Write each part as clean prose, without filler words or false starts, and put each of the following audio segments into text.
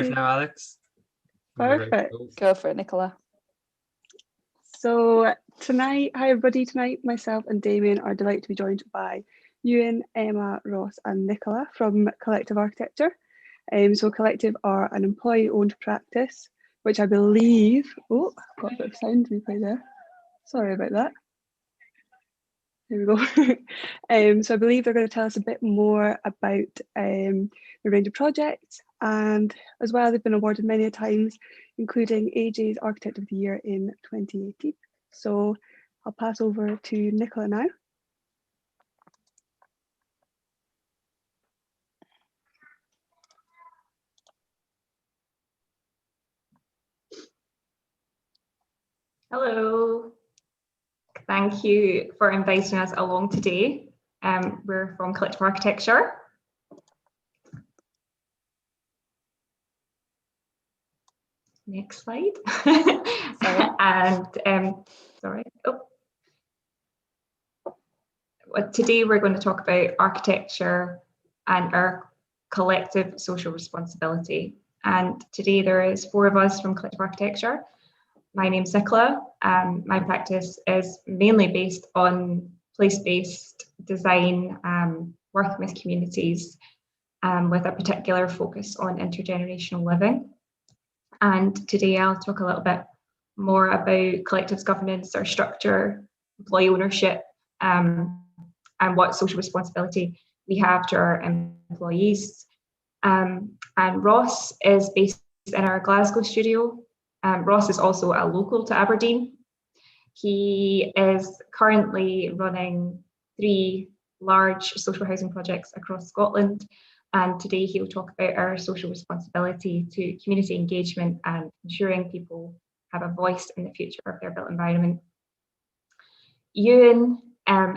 now, Alex. Perfect. Go for it, Nicola. So tonight, hi everybody. Tonight, myself and Damien are delighted to be joined by Ewan, Emma, Ross and Nicola from Collective Architecture. So Collective are an employee-owned practice, which I believe, oh, I've got a bit of sound replay there. Sorry about that. Here we go. So I believe they're going to tell us a bit more about the range of projects, and as well they've been awarded many times, including AJ's Architect of the Year in 2018. So I'll pass over to Nicola now. Hello. Thank you for inviting us along today. We're from Collective Architecture. Next slide. Sorry. And sorry. Oh. Today we're going to talk about architecture and our collective social responsibility. And today there is 4 of us from Collective Architecture. My name's Nicola. My practice is mainly based on place-based design, working with communities with a particular focus on intergenerational living. And today I'll talk a little bit more about collectives governance, our structure, employee ownership, and what social responsibility we have to our employees. And Ross is based in our Glasgow studio. Ross is also a local to Aberdeen. He is currently running 3 large social housing projects across Scotland, and today he will talk about our social responsibility to community engagement and ensuring people have a voice in the future of their built environment. Ewan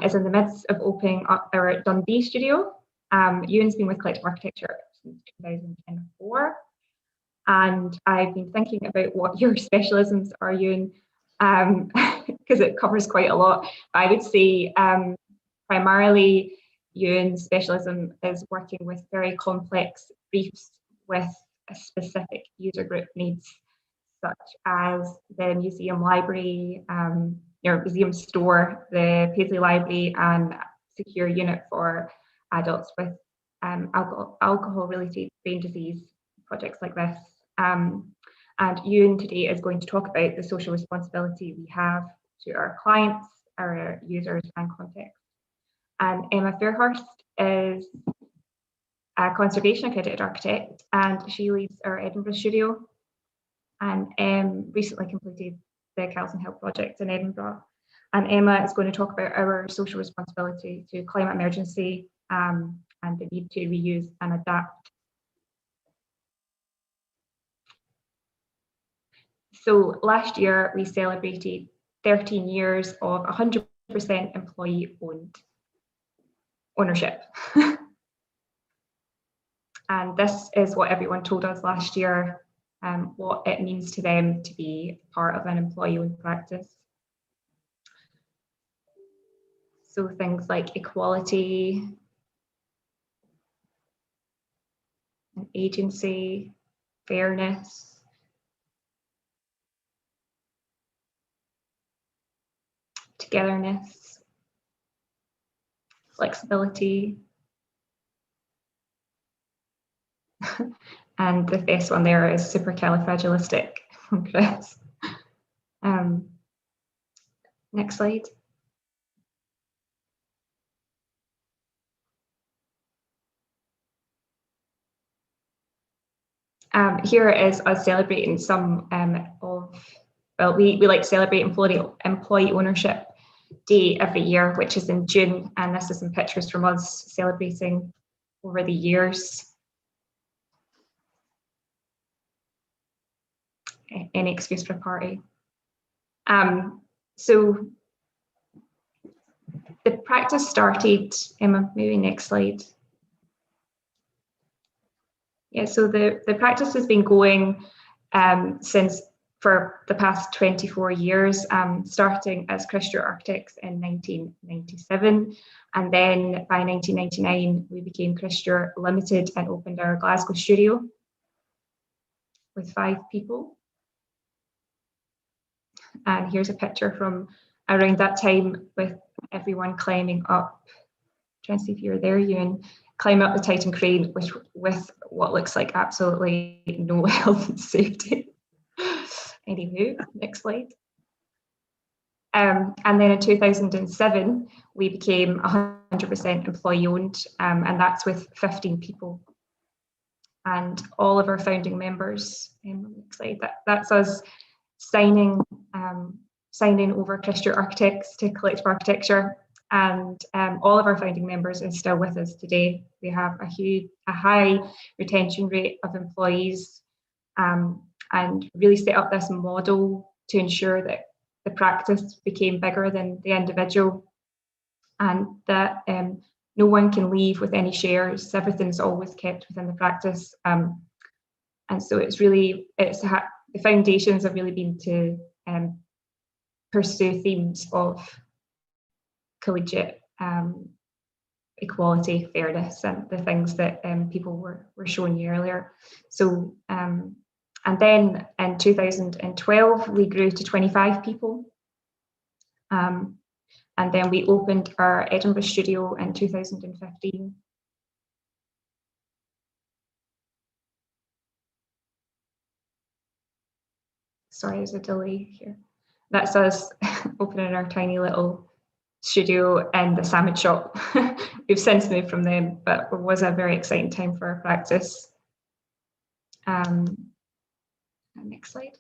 is in the midst of opening up our Dundee studio. Ewan's been with Collective Architecture since 2004. And I've been thinking about what your specialisms are, Ewan, because it covers quite a lot. I would say primarily Ewan's specialism is working with very complex briefs with a specific user group needs, such as the museum library, your museum store, the Paisley Library, and secure unit for adults with alcohol-related brain disease, projects like this. And Ewan today is going to talk about the social responsibility we have to our clients, our users and context. And Emma Fairhurst is a conservation accredited architect, and she leads our Edinburgh studio and recently completed the Calson Hill project in Edinburgh. And Emma is going to talk about our social responsibility to climate emergency and the need to reuse and adapt. So last year we celebrated 13 years of 100% employee owned ownership. And this is what everyone told us last year, what it means to them to be part of an employee owned practice. So things like equality, and agency, fairness, togetherness, flexibility, and the best one there is supercalifragilistic. Next slide. Here is us celebrating some we like to celebrate employee ownership day every year, which is in June, and this is some pictures from us celebrating over the years. Any excuse for a party. So the practice started, Emma, maybe next slide. Yeah, so the practice has been going for the past 24 years, starting as Christchurch Architects in 1997. And then by 1999, we became Christchurch Limited and opened our Glasgow studio. with 5 people. And here's a picture from around that time with everyone climbing up. Trying to see if you're there, Ewan. Climb up the Titan crane with what looks like absolutely no health and safety. Anywho, next slide. And then in 2007, we became 100% employee owned, and that's with 15 people. And all of our founding members, next slide, that's us signing over Christchurch Architects to Collective Architecture. And all of our founding members are still with us today. We have a high retention rate of employees, and really set up this model to ensure that the practice became bigger than the individual, and that no one can leave with any shares. Everything's always kept within the practice, and so the foundations have really been to pursue themes of collegiate equality, fairness, and the things that people were showing you earlier. So, and then in 2012, we grew to 25 people. And then we opened our Edinburgh studio in 2015. Sorry, there's a delay here. That's us opening our tiny little studio in the salmon shop. We've since moved from them, but it was a very exciting time for our practice. Next slide.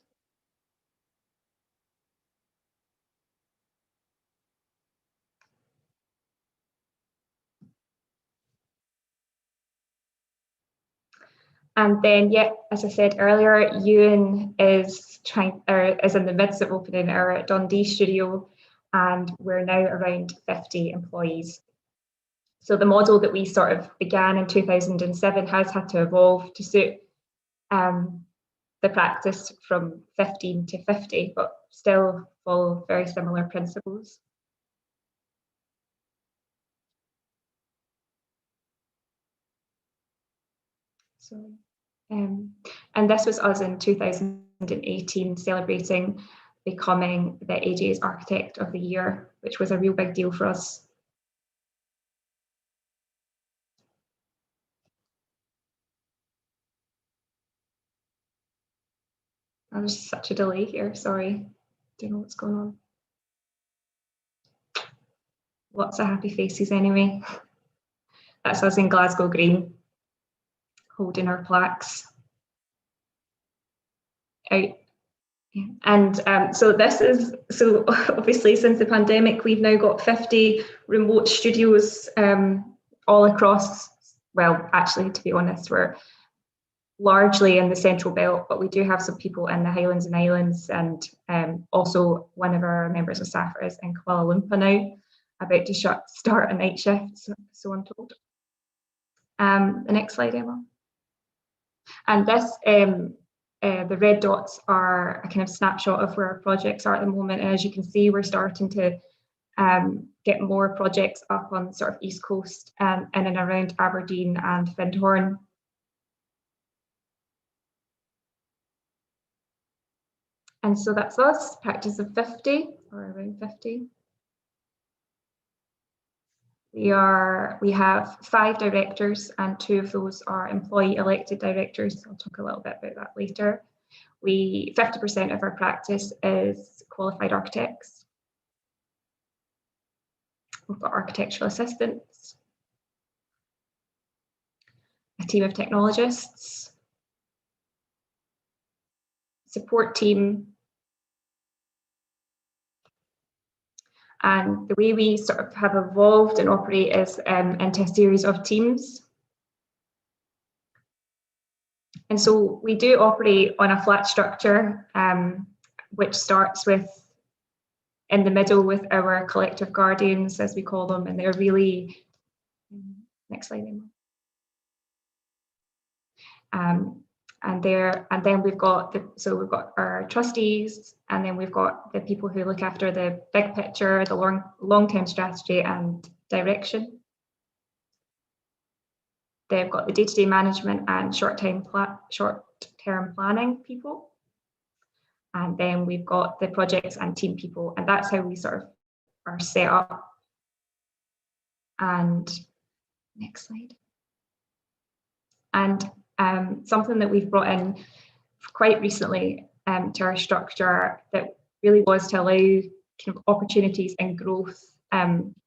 And then, yeah, as I said earlier, Ewan is in the midst of opening our Dundee studio, and we're now around 50 employees. So the model that we sort of began in 2007 has had to evolve to suit the practice from 15 to 50, but still follow very similar principles. So, and this was us in 2018 celebrating becoming the AJ's Architect of the Year, which was a real big deal for us. There's such a delay here, sorry. Don't know what's going on. Lots of happy faces anyway. That's us in Glasgow Green, holding our plaques out. And so obviously since the pandemic, we've now got 50 remote studios all across, well, actually, to be honest, we're largely in the Central Belt, but we do have some people in the Highlands and Islands, and also one of our members of staff is in Kuala Lumpur now, about to start a night shift, so I'm told. The next slide, Emma. And this, the red dots are a kind of snapshot of where our projects are at the moment, and as you can see, we're starting to get more projects up on the sort of East Coast and in and around Aberdeen and Findhorn. And so that's us, practice of 50 or around 50. We have 5 directors, and 2 of those are employee elected directors. I'll talk a little bit about that later. 50% of our practice is qualified architects. We've got architectural assistants, a team of technologists, support team, and the way we sort of have evolved and operate is into a series of teams. And so we do operate on a flat structure, which starts with in the middle with our collective guardians, as we call them, and they're really, next slide, Emma. And then we've got our trustees, and then we've got the people who look after the big picture, the long-term strategy and direction. They've got the day-to-day management and short-term term planning people. And then we've got the projects and team people, and that's how we sort of are set up. And next slide. And something that we've brought in quite recently to our structure that really was to allow kind of opportunities and growth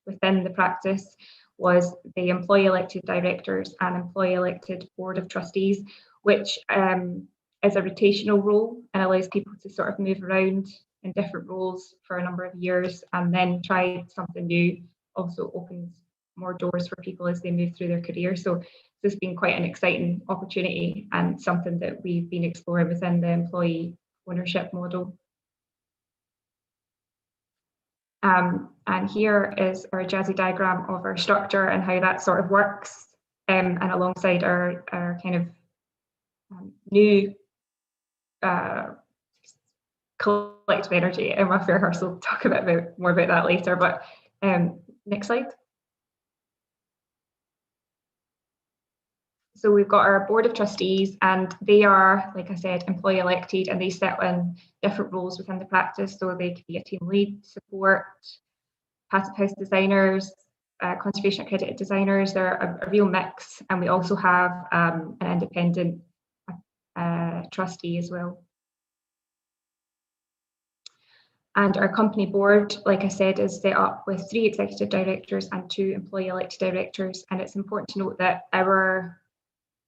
within the practice was the employee elected directors and employee elected board of trustees, which is a rotational role and allows people to sort of move around in different roles for a number of years and then try something new. Also opens more doors for people as they move through their career. So this has been quite an exciting opportunity and something that we've been exploring within the employee ownership model. And here is our jazzy diagram of our structure and how that sort of works, and alongside our kind of new collective energy. Emma Fairhurst will talk a bit more about that later, but next slide. So we've got our board of trustees, and they are, like I said, employee elected, and they sit in different roles within the practice. So they could be a team lead, support, passive house designers, conservation accredited designers. They're a real mix, and we also have an independent trustee as well. And our company board, like I said, is set up with 3 executive directors and 2 employee elected directors. And it's important to note that our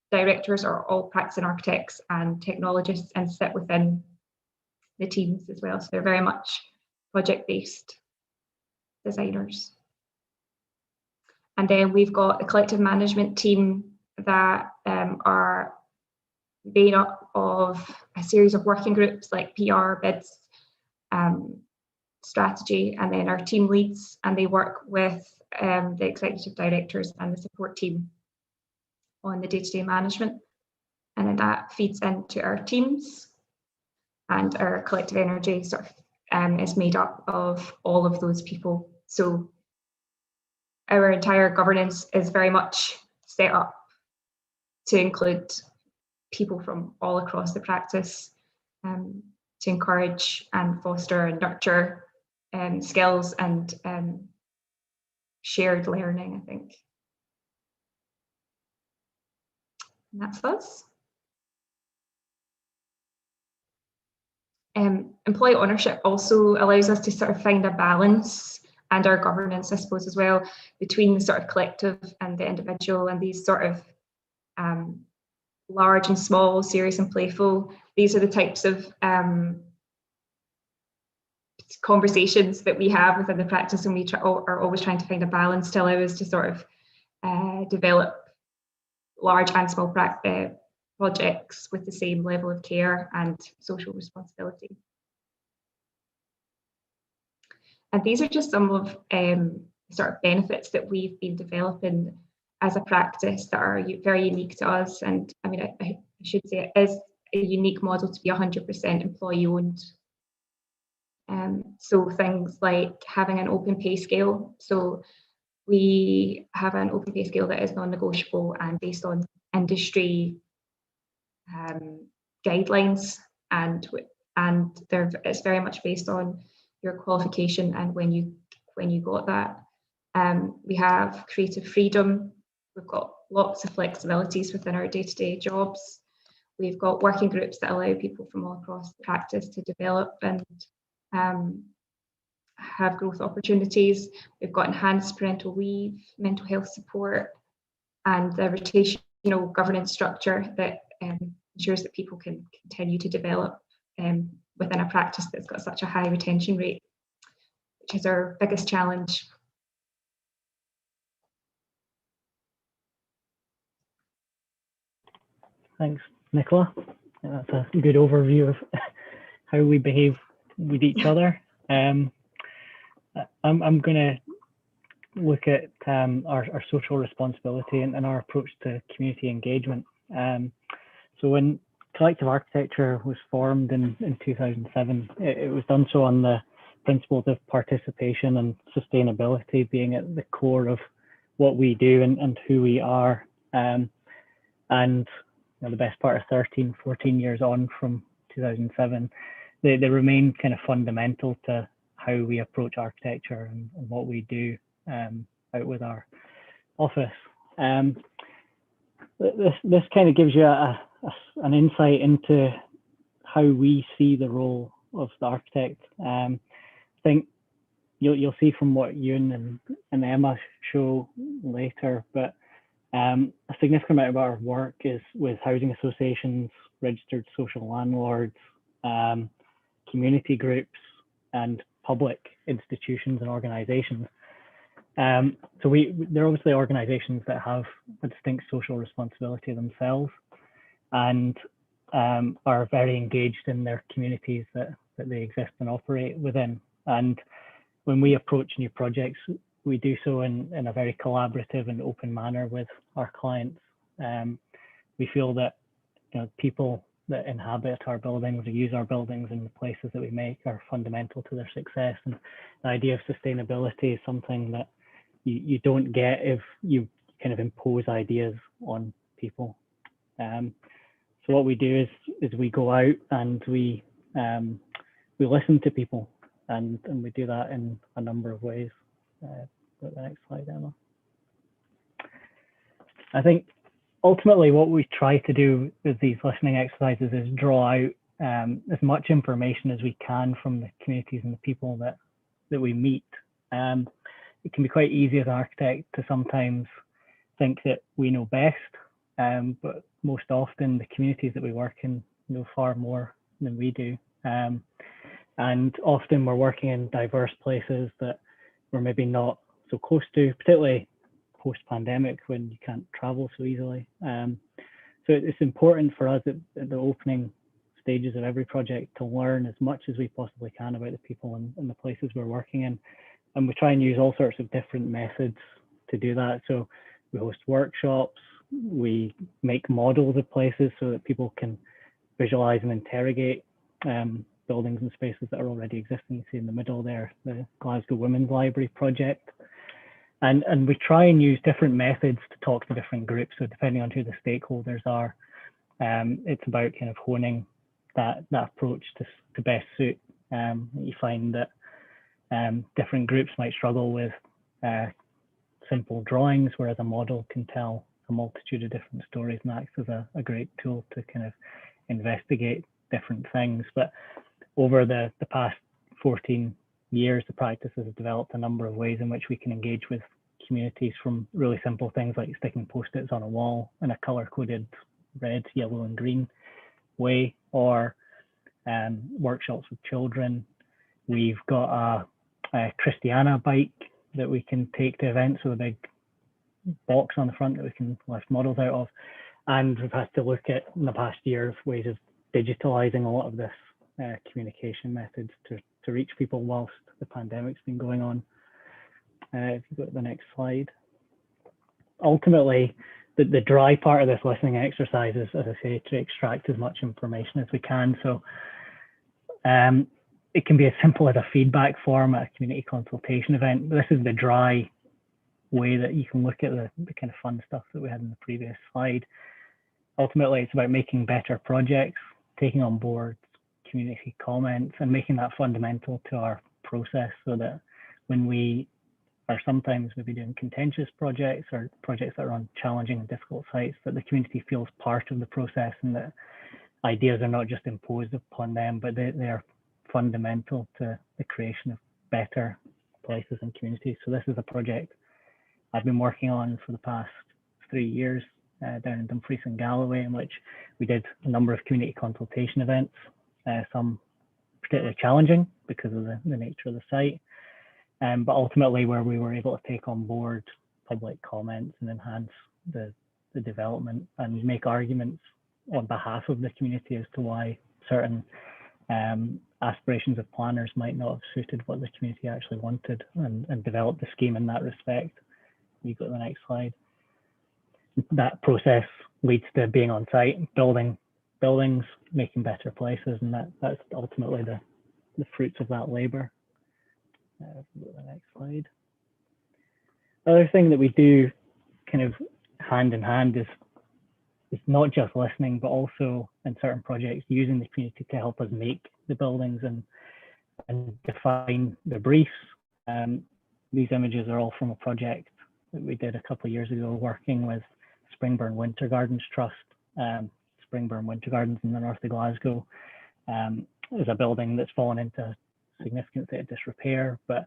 directors are all practicing architects and technologists and sit within the teams as well. So they're very much project-based designers. And then we've got a collective management team that are made up of a series of working groups like PR, bids, strategy, and then our team leads, and they work with the executive directors and the support team on the day-to-day management. And then that feeds into our teams, and our collective energy sort of is made up of all of those people. So our entire governance is very much set up to include people from all across the practice, to encourage and foster and nurture skills and shared learning, I think. And that's us. Employee ownership also allows us to sort of find a balance, and our governance, I suppose, as well, between the sort of collective and the individual, and these sort of large and small, serious and playful. These are the types of conversations that we have within the practice, and we are always trying to find a balance to allow us to sort of develop large and small projects with the same level of care and social responsibility. And these are just some of sort of benefits that we've been developing as a practice that are very unique to us. And I mean, I should say it is a unique model to be 100% employee owned. So things like having an open pay scale. So we have an open pay scale that is non-negotiable and based on industry guidelines, and it's very much based on your qualification and when you got that. We have creative freedom. We've got lots of flexibilities within our day-to-day jobs. We've got working groups that allow people from all across the practice to develop and have growth opportunities. We've got enhanced parental leave, mental health support, and the rotational governance structure that ensures that people can continue to develop within a practice that's got such a high retention rate, which is our biggest challenge. Thanks, Nicola. That's a good overview of how we behave with each other. I'm going to look at our social responsibility and our approach to community engagement. So when Collective Architecture was formed in 2007, it was done so on the principles of participation and sustainability being at the core of what we do and who we are. And the best part of 13, 14 years on from 2007, they remain kind of fundamental to how we approach architecture and what we do out with our office. This kind of gives you an insight into how we see the role of the architect. I think you'll see from what Ewan and Emma show later, but a significant amount of our work is with housing associations, registered social landlords, community groups, and public institutions and organizations. So they're obviously organizations that have a distinct social responsibility themselves and are very engaged in their communities that they exist and operate within. And when we approach new projects, we do so in a very collaborative and open manner with our clients. We feel that people that inhabit our buildings or use our buildings and the places that we make are fundamental to their success. And the idea of sustainability is something that you don't get if you kind of impose ideas on people. So what we do is we go out and we listen to people, and we do that in a number of ways. Go to the next slide, Emma. I think ultimately what we try to do with these listening exercises is draw out as much information as we can from the communities and the people that we meet. It can be quite easy as an architect to sometimes think that we know best, but most often the communities that we work in know far more than we do. And often we're working in diverse places that we're maybe not so close to, particularly post-pandemic when you can't travel so easily. So it's important for us at the opening stages of every project to learn as much as we possibly can about the people and the places we're working in. And we try and use all sorts of different methods to do that. So we host workshops, we make models of places so that people can visualize and interrogate buildings and spaces that are already existing. You see in the middle there, the Glasgow Women's Library project. And we try and use different methods to talk to different groups. So depending on who the stakeholders are, it's about kind of honing that approach to best suit. You find that different groups might struggle with simple drawings, whereas a model can tell a multitude of different stories and acts as a great tool to kind of investigate different things. But over the past 14 years, the practice has developed a number of ways in which we can engage with communities, from really simple things like sticking post-its on a wall in a color-coded red, yellow and green way, or workshops with children. We've got a Christiana bike that we can take to events with a big box on the front that we can lift models out of. And we've had to look at, in the past year, ways of digitalizing a lot of this communication methods to reach people whilst the pandemic's been going on. If you go to the next slide. Ultimately, the dry part of this listening exercise is, as I say, to extract as much information as we can. So it can be as simple as a feedback form at a community consultation event. This is the dry way that you can look at the kind of fun stuff that we had in the previous slide. Ultimately, it's about making better projects, taking on board community comments and making that fundamental to our process, so that when we are sometimes maybe doing contentious projects or projects that are on challenging and difficult sites, that the community feels part of the process and that ideas are not just imposed upon them, but they are fundamental to the creation of better places and communities. So this is a project I've been working on for the past 3 years down in Dumfries and Galloway, in which we did a number of community consultation events, some particularly challenging because of the nature of the site, but ultimately where we were able to take on board public comments and enhance the development and make arguments on behalf of the community as to why certain aspirations of planners might not have suited what the community actually wanted, and develop the scheme in that respect. You go to the next slide. That process leads to being on site, building buildings, making better places, and that's ultimately the fruits of that labor. Go to the next slide. The other thing that we do kind of hand in hand is it's not just listening, but also in certain projects using the community to help us make the buildings and define the briefs. These images are all from a project that we did a couple of years ago working with Springburn Winter Gardens Trust. Springburn Winter Gardens in the north of Glasgow is a building that's fallen into significant state of disrepair, but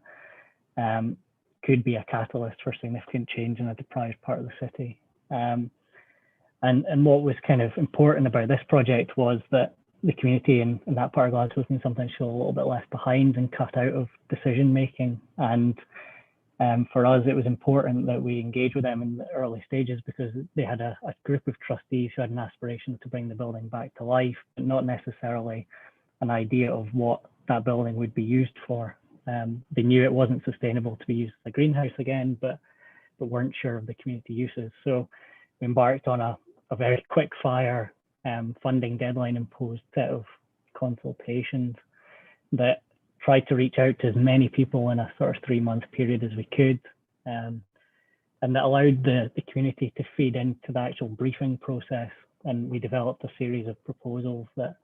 could be a catalyst for significant change in a deprived part of the city. And what was kind of important about this project was that the community in that part of Glasgow can sometimes feel a little bit left behind and cut out of decision making. And for us, it was important that we engage with them in the early stages because they had a group of trustees who had an aspiration to bring the building back to life, but not necessarily an idea of what that building would be used for. They knew it wasn't sustainable to be used as a greenhouse again, but weren't sure of the community uses. So we embarked on a very quick fire funding deadline imposed set of consultations that tried to reach out to as many people in a sort of 3-month period as we could. And that allowed the community to feed into the actual briefing process. And we developed a series of proposals that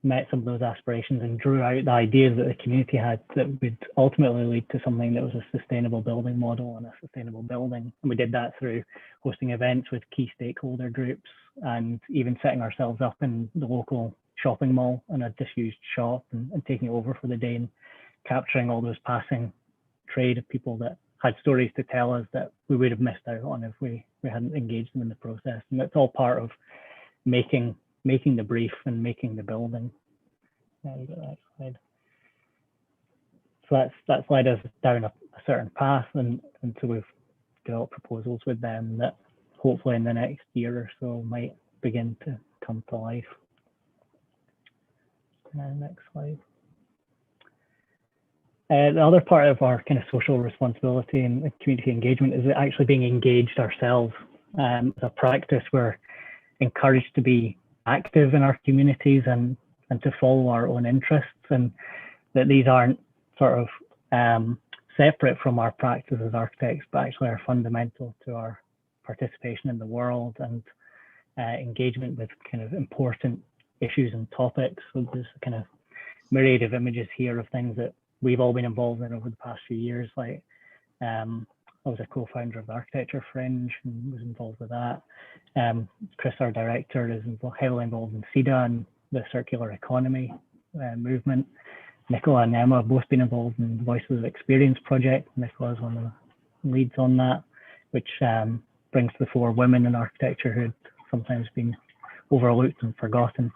met some of those aspirations and drew out the ideas that the community had that would ultimately lead to something that was a sustainable building model and a sustainable building. And we did that through hosting events with key stakeholder groups and even setting ourselves up in the local shopping mall in a disused shop and taking it over for the day and capturing all those passing trade of people that had stories to tell us that we would have missed out on if we hadn't engaged them in the process. And that's all part of making the brief and making the building. You got that slide. So that slide us down a certain path, and so we've developed proposals with them that hopefully in the next year or so might begin to come to life. Next slide. The other part of our kind of social responsibility and community engagement is actually being engaged ourselves. As a practice, we're encouraged to be active in our communities and to follow our own interests, and that these aren't sort of separate from our practice as architects, but actually are fundamental to our participation in the world and engagement with kind of important issues and topics. So there's a kind of myriad of images here of things that we've all been involved in over the past few years. Like I was a co-founder of the Architecture Fringe and was involved with that. Chris, our director, is heavily involved in CEDA and the circular economy movement. Nicola and Emma have both been involved in the Voices of Experience project. Nicola is one of the leads on that, which brings to the fore women in architecture who had sometimes been overlooked and forgotten.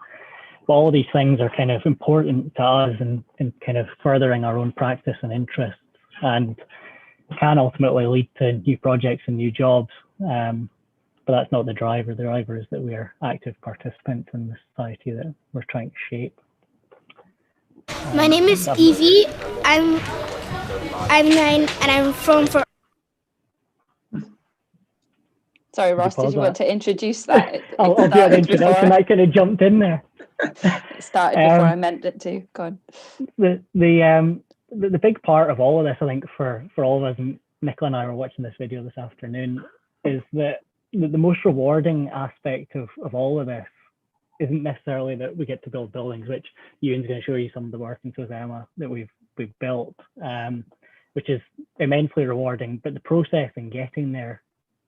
But all of these things are kind of important to us in kind of furthering our own practice and interests, and can ultimately lead to new projects and new jobs. But that's not the driver. The driver is that we are active participants in the society that we're trying to shape. My name is Evie. I'm 9 and I'm from Fort. Sorry, Ross, did you want to introduce that? I'll do an introduction. I kind of jumped in there. It started before I meant it to. Go on. The big part of all of this, I think, for all of us, and Nicola and I were watching this video this afternoon, is that the most rewarding aspect of all of this isn't necessarily that we get to build buildings, which Ewan's going to show you some of the work, and so is Emma, that we've built, which is immensely rewarding. But the process in getting there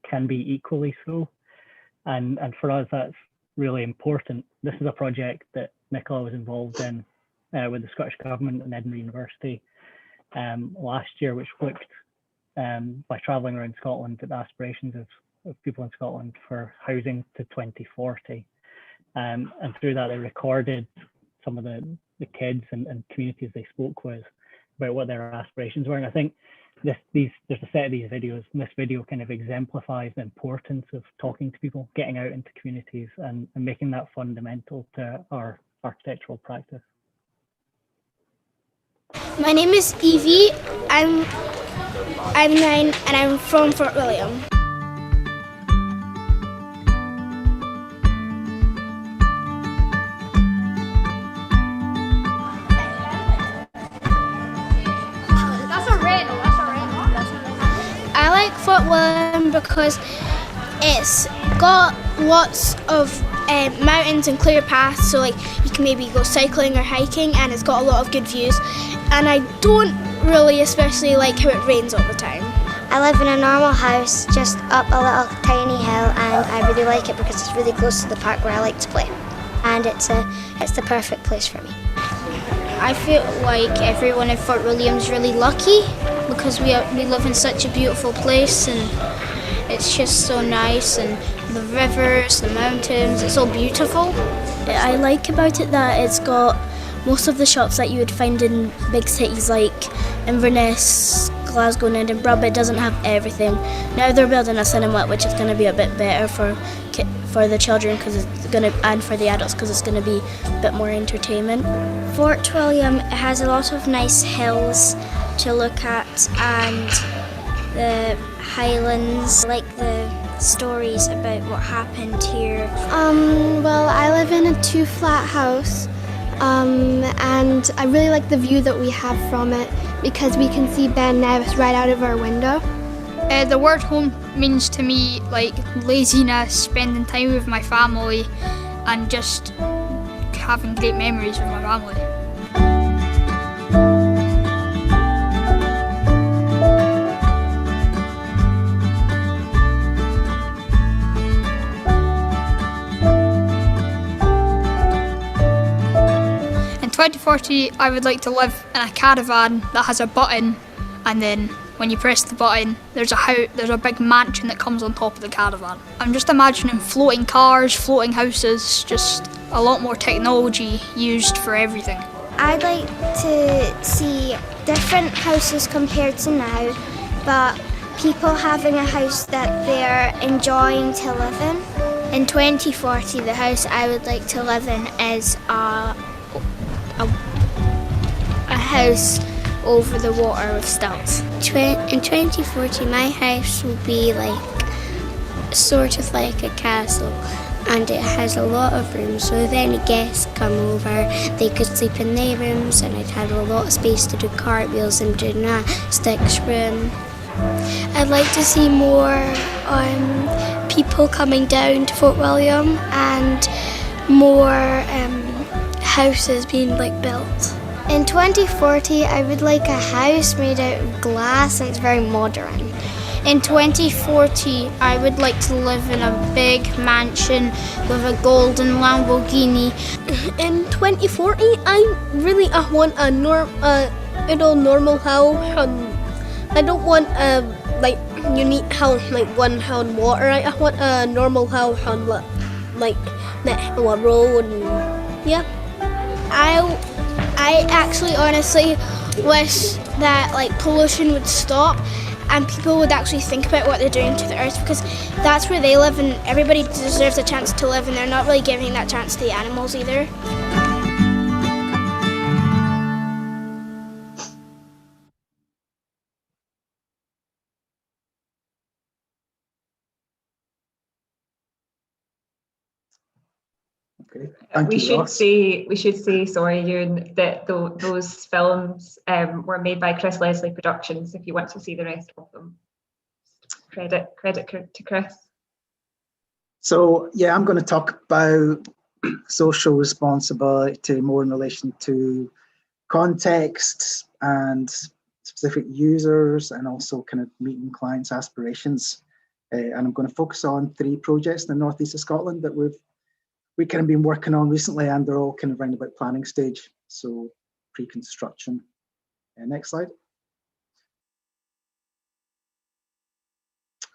can be equally so, and for us that's really important. This is a project that Nicola was involved in with the Scottish Government and Edinburgh University last year, which looked by travelling around Scotland at the aspirations of people in Scotland for housing to 2040, and through that they recorded some of the kids and communities they spoke with about what their aspirations were. And I think there's a set of these videos, and this video kind of exemplifies the importance of talking to people, getting out into communities, and making that fundamental to our architectural practice. My name is Evie. I'm 9 and I'm from Fort William. I like Fort William because it's got lots of mountains and clear paths, so like you can maybe go cycling or hiking, and it's got a lot of good views. And I don't really especially like how it rains all the time. I live in a normal house just up a little tiny hill, and I really like it because it's really close to the park where I like to play, and it's the perfect place for me. I feel like everyone in Fort William's really lucky because we live in such a beautiful place, and it's just so nice, and the rivers, the mountains, it's all beautiful. I like about it that it's got most of the shops that you would find in big cities like Inverness, Glasgow and Edinburgh, but it doesn't have everything. Now they're building a cinema, which is going to be a bit better for the children and for the adults, because it's going to be a bit more entertainment. Fort William has a lot of nice hills to look at, and the Highlands, like the stories about what happened here. Well, I live in a 2-flat house, and I really like the view that we have from it because we can see Ben Nevis right out of our window. The word home means to me like laziness, spending time with my family, and just having great memories with my family. In 2040, I would like to live in a caravan that has a button, and then when you press the button, there's a big mansion that comes on top of the caravan. I'm just imagining floating cars, floating houses, just a lot more technology used for everything. I'd like to see different houses compared to now, but people having a house that they're enjoying to live in. In 2040, the house I would like to live in is a house over the water with stilts. In 2040, my house will be sort of like a castle, and it has a lot of rooms, so if any guests come over, they could sleep in their rooms, and I'd have a lot of space to do cartwheels and gymnastics room. I'd like to see more people coming down to Fort William, and more houses being built. In 2040, I would like a house made out of glass and it's very modern. In 2040, I would like to live in a big mansion with a golden Lamborghini. In 2040, I want a normal house. I don't want a unique house like one on water. I want a normal house on next to a road. Yeah. I actually honestly wish that pollution would stop and people would actually think about what they're doing to the earth, because that's where they live and everybody deserves a chance to live, and they're not really giving that chance to the animals either. Okay. Thank you, Ross. We should say, sorry, Ewan, that those films were made by Chris Leslie Productions. If you want to see the rest of them, credit to Chris. So yeah, I'm going to talk about social responsibility more in relation to context and specific users, and also kind of meeting clients' aspirations. And I'm going to focus on 3 projects in the northeast of Scotland that we've kind of been working on recently, and they're all kind of round about planning stage, so pre-construction. Next slide.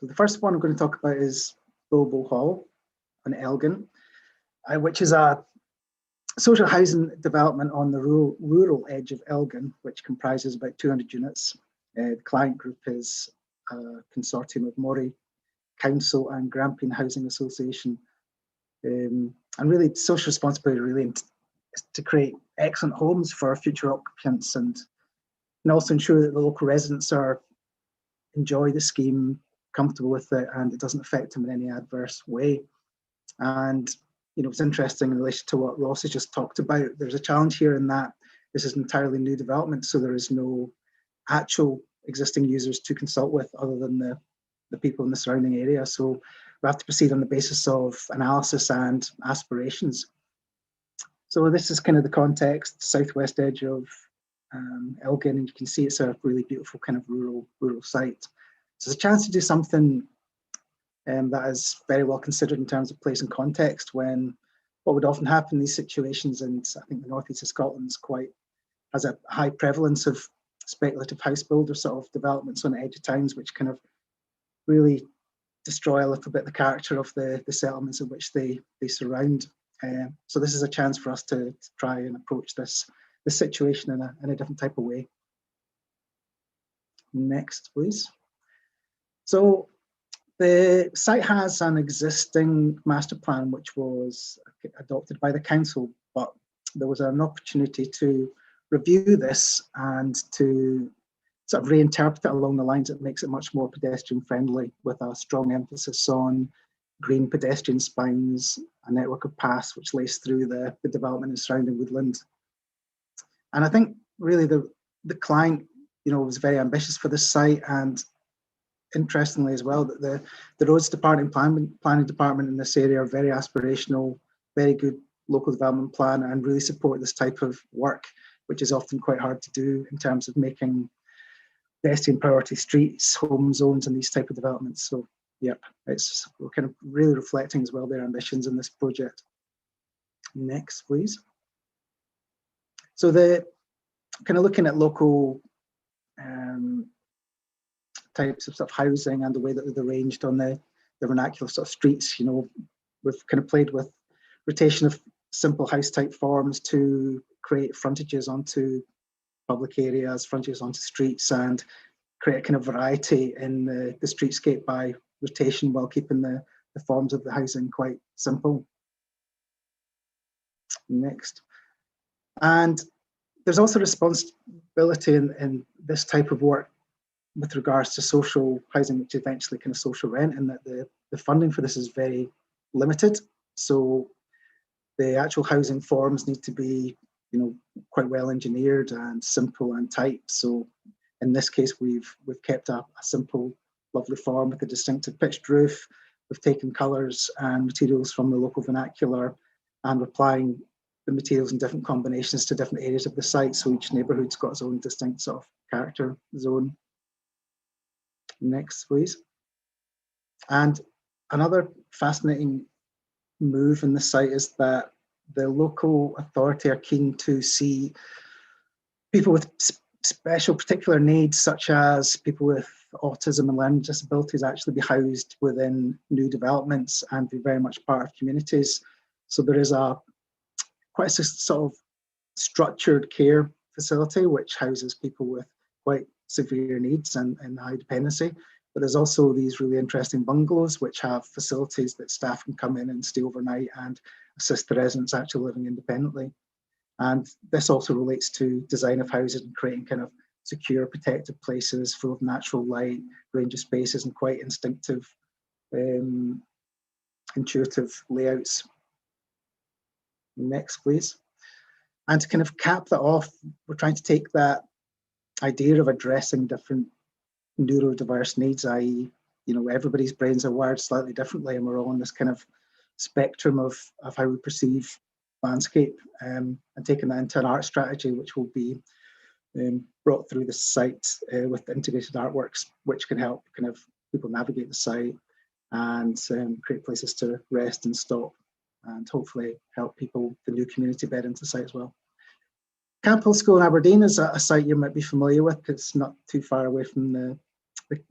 So the first one I'm going to talk about is Bilbo Hall on Elgin, which is a social housing development on the rural edge of Elgin, which comprises about 200 units. The client group is a consortium of Moray Council and Grampian Housing Association. And really, social responsibility really is to create excellent homes for future occupants, and also ensure that the local residents enjoy the scheme, comfortable with it, and it doesn't affect them in any adverse way. And it's interesting in relation to what Ross has just talked about. There's a challenge here in that this is entirely new development, so there is no actual existing users to consult with other than the people in the surrounding area. So we have to proceed on the basis of analysis and aspirations. So this is kind of the context, southwest edge of Elgin, and you can see it's a really beautiful kind of rural site. So it's a chance to do something that is very well considered in terms of place and context, when what would often happen in these situations, and I think the northeast of Scotland has a high prevalence of speculative house builder sort of developments on the edge of towns, which kind of really destroy a little bit the character of the settlements in which they surround. So this is a chance for us to try and approach this situation in a different type of way. Next, please. So the site has an existing master plan which was adopted by the council, but there was an opportunity to review this and to sort of reinterpret it along the lines that makes it much more pedestrian friendly, with a strong emphasis on green pedestrian spines, a network of paths which lace through the development and surrounding woodland. And I think really the client, was very ambitious for this site, and interestingly as well, that the roads department, planning department in this area are very aspirational, very good local development plan, and really support this type of work, which is often quite hard to do in terms of making pedestrian priority streets, home zones, and these type of developments. So yep, we're kind of really reflecting as well their ambitions in this project. Next, please. So the kind of looking at local types of housing and the way that they're arranged on the vernacular sort of streets, we've kind of played with rotation of simple house type forms to create frontages onto public areas, frontages onto streets, and create a kind of variety in the streetscape by rotation while keeping the forms of the housing quite simple. Next. And there's also responsibility in this type of work with regards to social housing, which is eventually kind of social rent, and that the funding for this is very limited. So the actual housing forms need to be, quite well engineered and simple and tight. So in this case, we've kept a simple, lovely form with a distinctive pitched roof. We've taken colours and materials from the local vernacular, and we're applying the materials in different combinations to different areas of the site. So each neighbourhood's got its own distinct sort of character zone. Next, please. And another fascinating move in the site is that the local authority are keen to see people with special particular needs, such as people with autism and learning disabilities, actually be housed within new developments and be very much part of communities. So there is quite a sort of structured care facility which houses people with quite severe needs and high dependency. But there's also these really interesting bungalows which have facilities that staff can come in and stay overnight and assist the residents actually living independently. And this also relates to design of houses and creating kind of secure, protected places full of natural light, range of spaces, and quite instinctive, intuitive layouts. Next, please. And to kind of cap that off, we're trying to take that idea of addressing different neurodiverse needs, i.e., everybody's brains are wired slightly differently, and we're all on this kind of spectrum of how we perceive landscape, and taking that into an art strategy which will be brought through the site with integrated artworks, which can help kind of people navigate the site and create places to rest and stop, and hopefully help people, the new community, bed into the site as well. Camphill School in Aberdeen is a site you might be familiar with. It's not too far away from the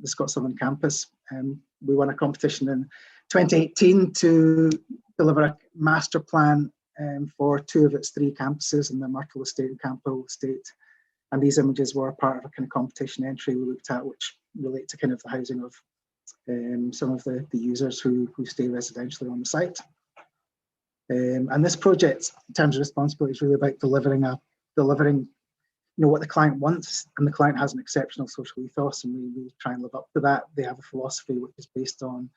Scotstoun campus. We won a competition in 2018 to deliver a master plan for 2 of its 3 campuses in the Myrtle Estate and Camphill Estate. And these images were part of a kind of competition entry we looked at, which relate to kind of the housing of some of the users who stay residentially on the site. And this project, in terms of responsibility, is really about delivering what the client wants, and the client has an exceptional social ethos, and we try and live up to that. They have a philosophy which is based on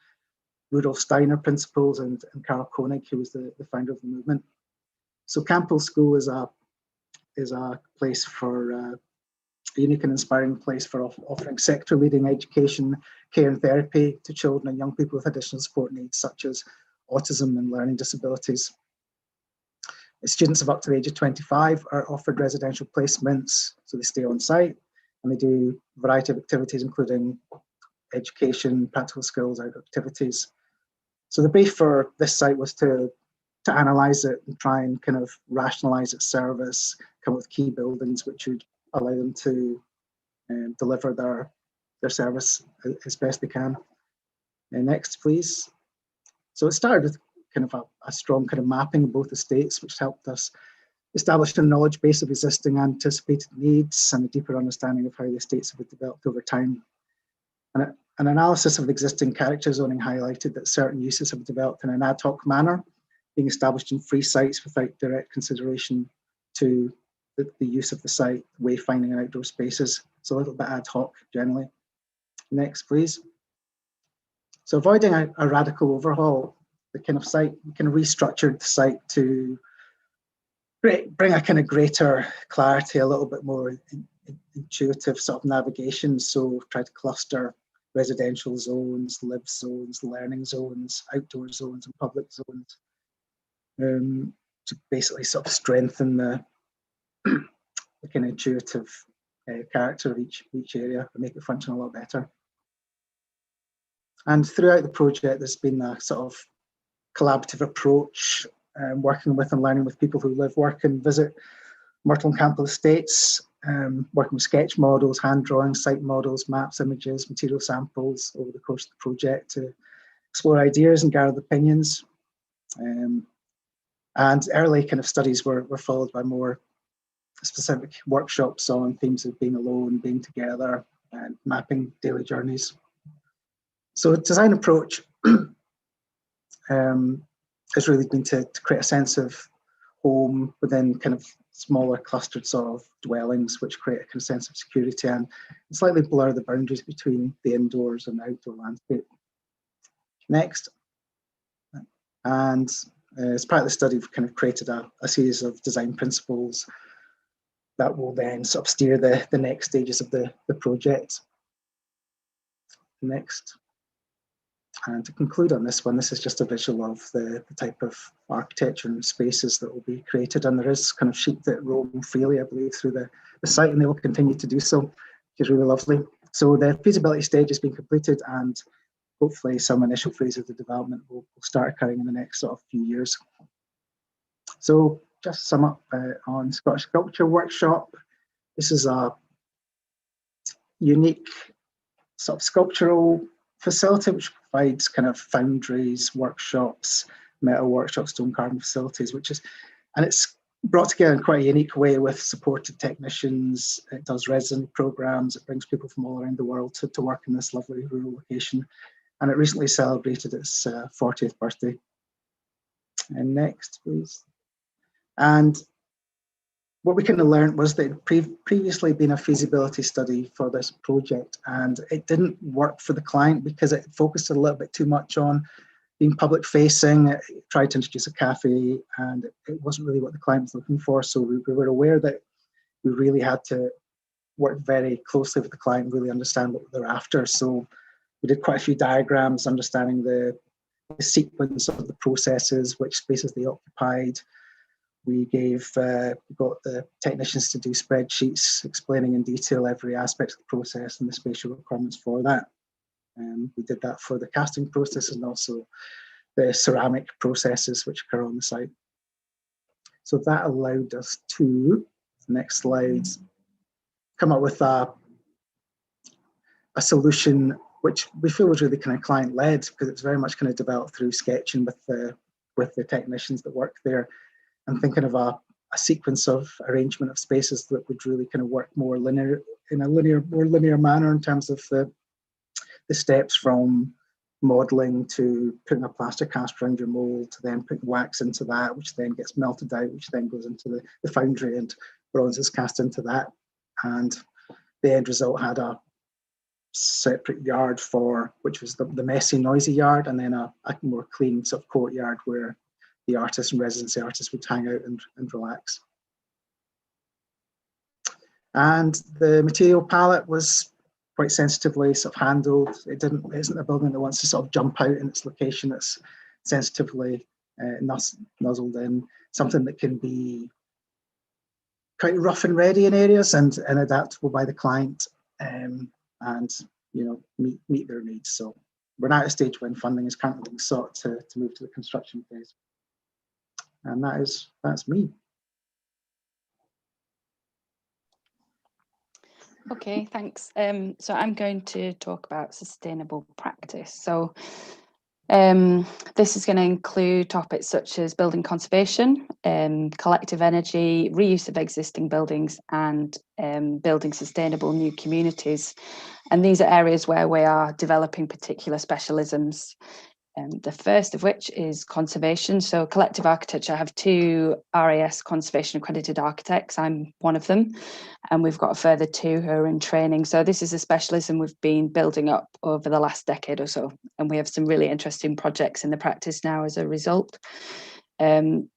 Rudolf Steiner principles and Karl Koenig, who was the founder of the movement. So Camphill School is a place for a unique and inspiring place for offering sector-leading education, care and therapy to children and young people with additional support needs, such as autism and learning disabilities. Students of up to the age of 25 are offered residential placements, so they stay on site, and they do a variety of activities, including education, practical skills, outdoor activities. So the brief for this site was to analyse it and try and kind of rationalise its service, come up with key buildings which would allow them to deliver their service as best they can. Next, please. So it started with kind of a strong kind of mapping of both estates, which helped us establish a knowledge base of existing anticipated needs and a deeper understanding of how the estates have developed over time. And an analysis of the existing character zoning highlighted that certain uses have developed in an ad hoc manner, being established in free sites without direct consideration to the use of the site, wayfinding and outdoor spaces. It's a little bit ad hoc generally. Next, please. So avoiding a radical overhaul, the kind of site, we kind of restructured the site to bring a kind of greater clarity, a little bit more intuitive sort of navigation. So try to cluster residential zones, live zones, learning zones, outdoor zones, and public zones, to basically sort of strengthen the kind of intuitive character of each area and make it function a lot better. And throughout the project, there's been a sort of collaborative approach, working with and learning with people who live, work and visit Myrtle and Campbell estates, working with sketch models, hand drawings, site models, maps, images, material samples over the course of the project to explore ideas and gather opinions. And early kind of studies were followed by more specific workshops on themes of being alone, being together, and mapping daily journeys. So design approach has really been to create a sense of home within kind of smaller clustered sort of dwellings, which create a kind of sense of security and slightly blur the boundaries between the indoors and outdoor landscape. Next. And as part of the study, we've kind of created a series of design principles that will then sort of steer the next stages of the project. Next. And to conclude on this one, this is just a visual of the type of architecture and spaces that will be created. And there is kind of sheep that roam freely, I believe, through the site, and they will continue to do so, which is really lovely. So the feasibility stage has been completed, and hopefully some initial phase of the development will start occurring in the next sort of few years. So just to sum up on Scottish Sculpture Workshop, this is a unique sort of sculptural facility which provides kind of foundries, workshops, metal workshops, stone carving facilities, and it's brought together in quite a unique way with supported technicians. It does residency programs. It brings people from all around the world to work in this lovely rural location. And it recently celebrated its 40th birthday. And next, please. And what we kind of learned was that it previously been a feasibility study for this project, and it didn't work for the client because it focused a little bit too much on being public facing. It tried to introduce a cafe, and it wasn't really what the client was looking for. So we were aware that we really had to work very closely with the client, really understand what they're after. So we did quite a few diagrams, understanding the sequence of the processes, which spaces they occupied. We got the technicians to do spreadsheets explaining in detail every aspect of the process and the spatial requirements for that. We did that for the casting process and also the ceramic processes which occur on the site. So that allowed us to, next slide, come up with a solution which we feel was really kind of client-led, because it's very much kind of developed through sketching with the technicians that work there, and thinking of a sequence of arrangement of spaces that would really kind of work more linear, in a more linear manner in terms of the steps from modelling to putting a plaster cast around your mould, to then putting wax into that, which then gets melted out, which then goes into the foundry, and bronze is cast into that. And the end result had a separate yard which was the messy, noisy yard, and then a more clean sort of courtyard where the artists and residency artists would hang out and relax. And the material palette was quite sensitively sort of handled. It isn't a building that wants to sort of jump out in its location. It's sensitively nuzzled in, something that can be quite rough and ready in areas and adaptable by the client, and meet their needs. So we're now at a stage when funding is currently being sought to move to the construction phase. And that's me. Okay, thanks. So I'm going to talk about sustainable practice. So this is going to include topics such as building conservation, collective energy, reuse of existing buildings, and building sustainable new communities. And these are areas where we are developing particular specialisms. The first of which is conservation. So Collective Architecture have 2 RAS conservation accredited architects. I'm one of them, and we've got a further 2 who are in training. So this is a specialism we've been building up over the last decade or so, and we have some really interesting projects in the practice now as a result.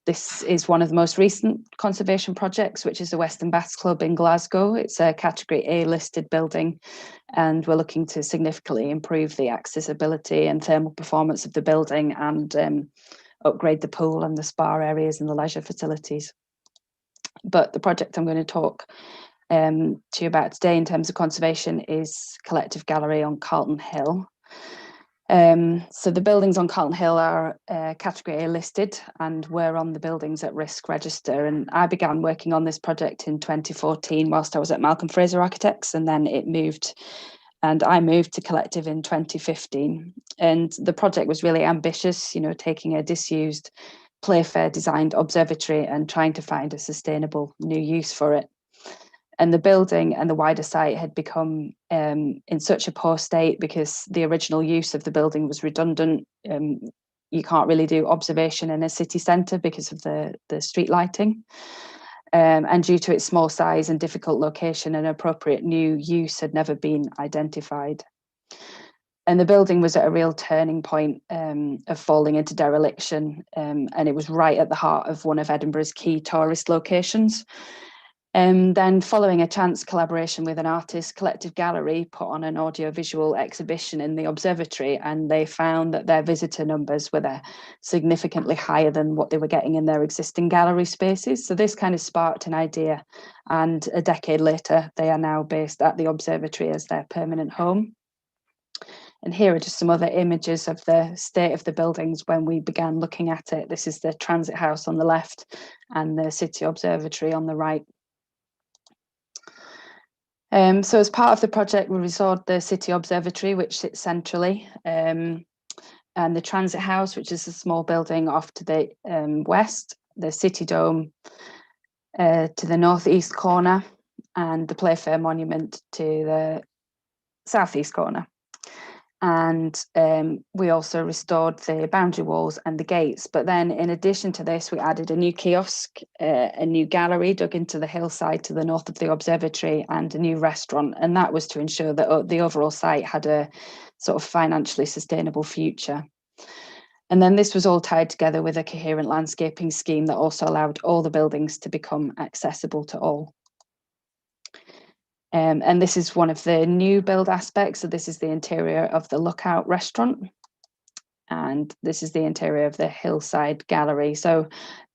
This is one of the most recent conservation projects, which is the Western Baths Club in Glasgow. It's a category A listed building, and we're looking to significantly improve the accessibility and thermal performance of the building and upgrade the pool and the spa areas and the leisure facilities. But the project I'm going to talk to you about today in terms of conservation is Collective Gallery on Carlton Hill. So the buildings on Carlton Hill are category A listed, and we're on the buildings at risk register. And I began working on this project in 2014 whilst I was at Malcolm Fraser Architects, and then I moved to Collective in 2015. And the project was really ambitious, taking a disused Playfair designed observatory and trying to find a sustainable new use for it. And the building and the wider site had become in such a poor state because the original use of the building was redundant. You can't really do observation in a city centre because of the street lighting. And due to its small size and difficult location, an appropriate new use had never been identified. And the building was at a real turning point of falling into dereliction, and it was right at the heart of one of Edinburgh's key tourist locations. And then following a chance collaboration with an artist, Collective Gallery put on an audiovisual exhibition in the observatory, and they found that their visitor numbers were significantly higher than what they were getting in their existing gallery spaces. So this kind of sparked an idea, and a decade later, they are now based at the observatory as their permanent home. And here are just some other images of the state of the buildings when we began looking at it. This is the Transit House on the left and the City Observatory on the right. So as part of the project, we restored the City Observatory, which sits centrally, and the Transit House, which is a small building off to the west, the City Dome to the northeast corner, and the Playfair Monument to the southeast corner. And we also restored the boundary walls and the gates. But then in addition to this, we added a new kiosk, a new gallery dug into the hillside to the north of the observatory, and a new restaurant. And that was to ensure that the overall site had a sort of financially sustainable future. And then this was all tied together with a coherent landscaping scheme that also allowed all the buildings to become accessible to all. And this is one of the new build aspects. So this is the interior of the Lookout restaurant. And this is the interior of the Hillside Gallery. So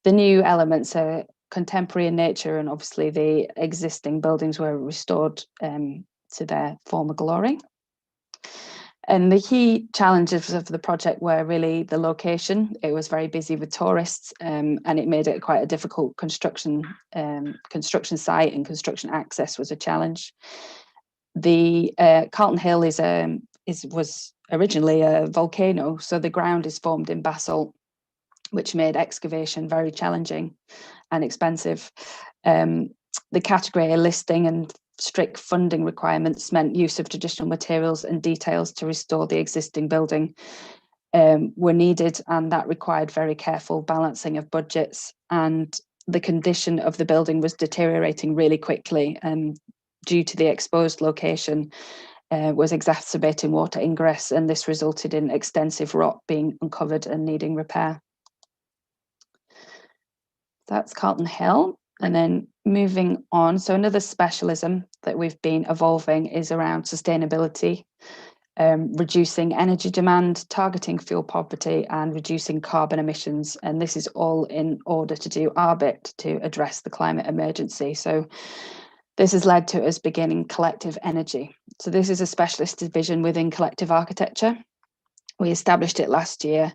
the new elements are contemporary in nature, and obviously the existing buildings were restored to their former glory. And the key challenges of the project were really the location. It was very busy with tourists, and it made it quite a difficult construction site, and construction access was a challenge. The Carlton Hill was originally a volcano, so the ground is formed in basalt, which made excavation very challenging and expensive. The category A listing and strict funding requirements meant use of traditional materials and details to restore the existing building were needed, and that required very careful balancing of budgets. And the condition of the building was deteriorating really quickly, and due to the exposed location was exacerbating water ingress, and this resulted in extensive rot being uncovered and needing repair. That's Carlton Hill. And then moving on, so another specialism that we've been evolving is around sustainability, reducing energy demand, targeting fuel poverty, and reducing carbon emissions. And this is all in order to do our bit to address the climate emergency. So this has led to us beginning Collective Energy. So this is a specialist division within Collective Architecture. We established it last year,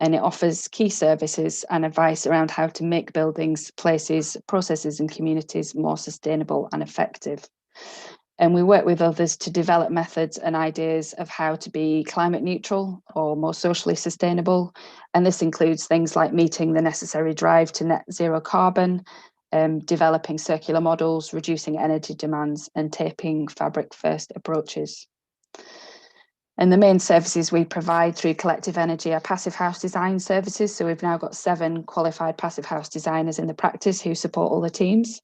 and it offers key services and advice around how to make buildings, places, processes and communities more sustainable and effective. And we work with others to develop methods and ideas of how to be climate neutral or more socially sustainable. And this includes things like meeting the necessary drive to net zero carbon, developing circular models, reducing energy demands, and taking fabric first approaches. And the main services we provide through Collective Energy are passive house design services. So we've now got 7 qualified passive house designers in the practice who support all the teams.